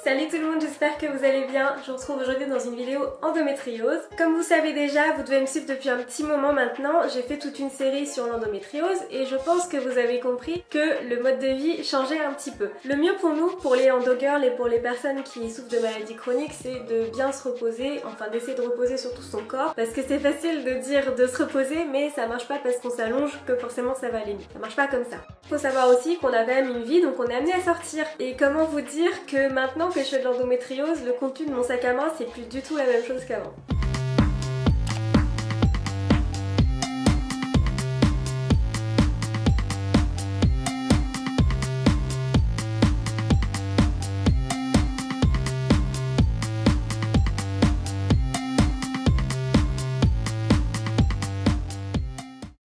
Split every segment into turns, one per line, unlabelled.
Salut tout le monde, j'espère que vous allez bien. Je vous retrouve aujourd'hui dans une vidéo endométriose. Comme vous savez déjà, vous devez me suivre depuis un petit moment maintenant. J'ai fait toute une série sur l'endométriose et je pense que vous avez compris que le mode de vie changeait un petit peu. Le mieux pour nous, pour les endogirls et pour les personnes qui souffrent de maladies chroniques, c'est de bien se reposer, enfin d'essayer de reposer surtout son corps. Parce que c'est facile de dire de se reposer, mais ça marche pas parce qu'on s'allonge que forcément ça va aller mieux. Ça marche pas comme ça. Faut savoir aussi qu'on a quand même une vie, donc on est amené à sortir. Et comment vous dire que maintenant que je fais de l'endométriose, le contenu de mon sac à main c'est plus du tout la même chose qu'avant.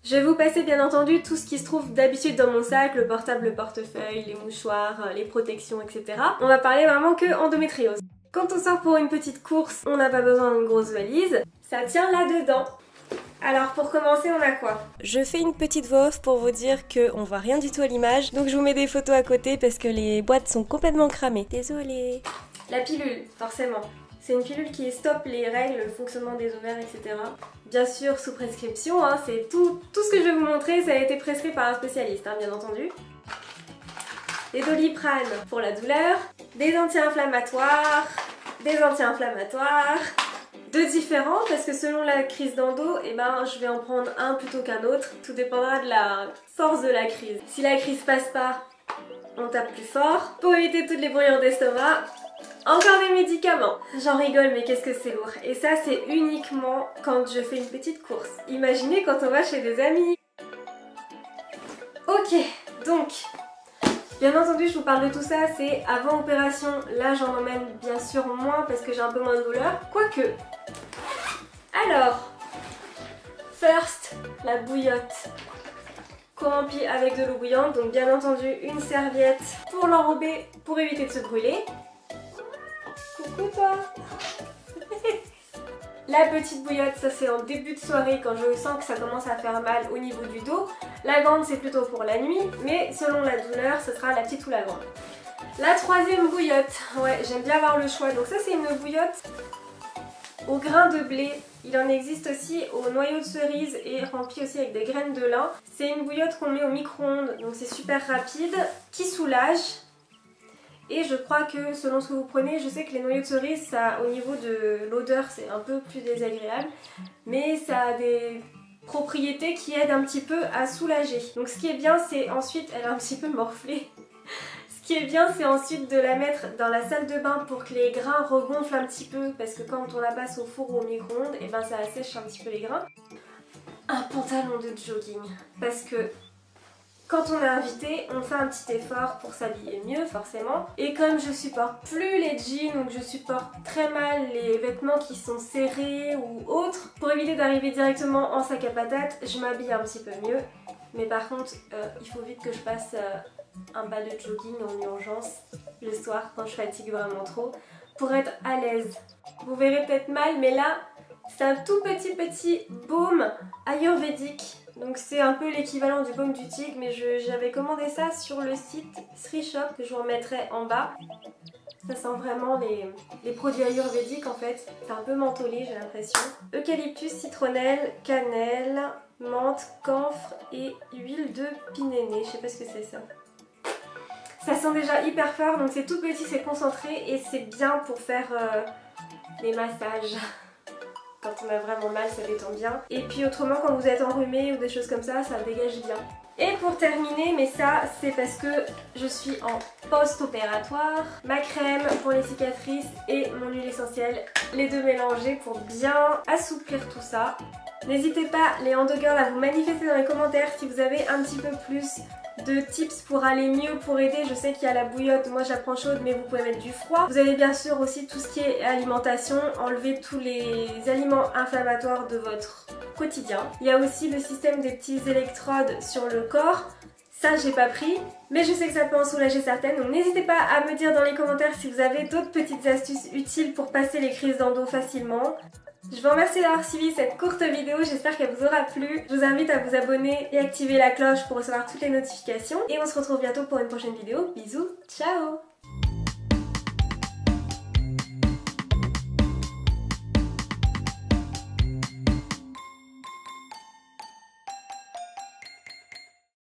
Je vais vous passer bien entendu tout ce qui se trouve d'habitude dans mon sac, le portable, le portefeuille, les mouchoirs, les protections, etc. On va parler vraiment que endométriose. Quand on sort pour une petite course, on n'a pas besoin d'une grosse valise. Ça tient là-dedans. Alors pour commencer, on a quoi? Je fais une petite voix off pour vous dire qu'on voit rien du tout à l'image, donc je vous mets des photos à côté parce que les boîtes sont complètement cramées. Désolée. La pilule, forcément. C'est une pilule qui stoppe les règles, le fonctionnement des ovaires, etc. Bien sûr sous prescription, hein, c'est tout ce que je vais vous montrer, ça a été prescrit par un spécialiste, hein, bien entendu. Des Doliprane pour la douleur, des anti-inflammatoires, deux différents parce que selon la crise d'endo, je vais en prendre un plutôt qu'un autre, tout dépendra de la force de la crise. Si la crise passe pas, on tape plus fort. Pour éviter toutes les brûlures d'estomac, encore des médicaments. J'en rigole mais qu'est-ce que c'est lourd. Et ça c'est uniquement quand je fais une petite course. Imaginez quand on va chez des amis. Ok, donc bien entendu je vous parle de tout ça, c'est avant opération. Là j'en emmène bien sûr moins parce que j'ai un peu moins de douleur. Quoique. Alors, first, la bouillotte corrompue avec de l'eau bouillante. Donc bien entendu une serviette pour l'enrober pour éviter de se brûler. Coucou toi. La petite bouillotte, ça c'est en début de soirée quand je sens que ça commence à faire mal au niveau du dos. La grande c'est plutôt pour la nuit, mais selon la douleur, ce sera la petite ou la grande. La troisième bouillotte, ouais j'aime bien avoir le choix. Donc ça c'est une bouillotte au grain de blé. Il en existe aussi au noyau de cerise et rempli aussi avec des graines de lin. C'est une bouillotte qu'on met au micro-ondes, donc c'est super rapide, qui soulage. Et je crois que selon ce que vous prenez, je sais que les noyaux de cerise, ça, au niveau de l'odeur, c'est un peu plus désagréable. Mais ça a des propriétés qui aident un petit peu à soulager. Donc ce qui est bien, c'est ensuite, elle est un petit peu morflée. Ce qui est bien, c'est ensuite de la mettre dans la salle de bain pour que les grains regonflent un petit peu. Parce que quand on la passe au four ou au micro-ondes, et ça assèche un petit peu les grains. Un pantalon de jogging. Parce que quand on est invité, on fait un petit effort pour s'habiller mieux forcément. Et comme je supporte plus les jeans, donc je supporte très mal les vêtements qui sont serrés ou autres, pour éviter d'arriver directement en sac à patates, je m'habille un petit peu mieux. Mais par contre, il faut vite que je passe un bas de jogging en urgence le soir quand je fatigue vraiment trop pour être à l'aise. Vous verrez peut-être mal, mais là, c'est un tout petit baume ayurvédique. Donc c'est un peu l'équivalent du baume du tigre, mais j'avais commandé ça sur le site Sri Shop que je vous remettrai en bas. Ça sent vraiment les produits ayurvédiques en fait. C'est un peu mentholé j'ai l'impression. Eucalyptus, citronnelle, cannelle, menthe, camphre et huile de pinéné. Je sais pas ce que c'est ça. Ça sent déjà hyper fort, donc c'est tout petit, c'est concentré et c'est bien pour faire les massages. Quand on a vraiment mal, ça détend bien. Et puis autrement, quand vous êtes enrhumé ou des choses comme ça, ça dégage bien. Et pour terminer, mais ça c'est parce que je suis en post-opératoire, ma crème pour les cicatrices et mon huile essentielle, les deux mélangés pour bien assouplir tout ça. N'hésitez pas les endogirls à vous manifester dans les commentaires si vous avez un petit peu plus de tips pour aller mieux, pour aider. Je sais qu'il y a la bouillotte, moi je la prends chaude mais vous pouvez mettre du froid. Vous avez bien sûr aussi tout ce qui est alimentation, enlever tous les aliments inflammatoires de votre quotidien. Il y a aussi le système des petits électrodes sur le corps. Ça j'ai pas pris, mais je sais que ça peut en soulager certaines, donc n'hésitez pas à me dire dans les commentaires si vous avez d'autres petites astuces utiles pour passer les crises d'endo facilement. Je vous remercie d'avoir suivi cette courte vidéo, j'espère qu'elle vous aura plu. Je vous invite à vous abonner et activer la cloche pour recevoir toutes les notifications. Et on se retrouve bientôt pour une prochaine vidéo. Bisous, ciao!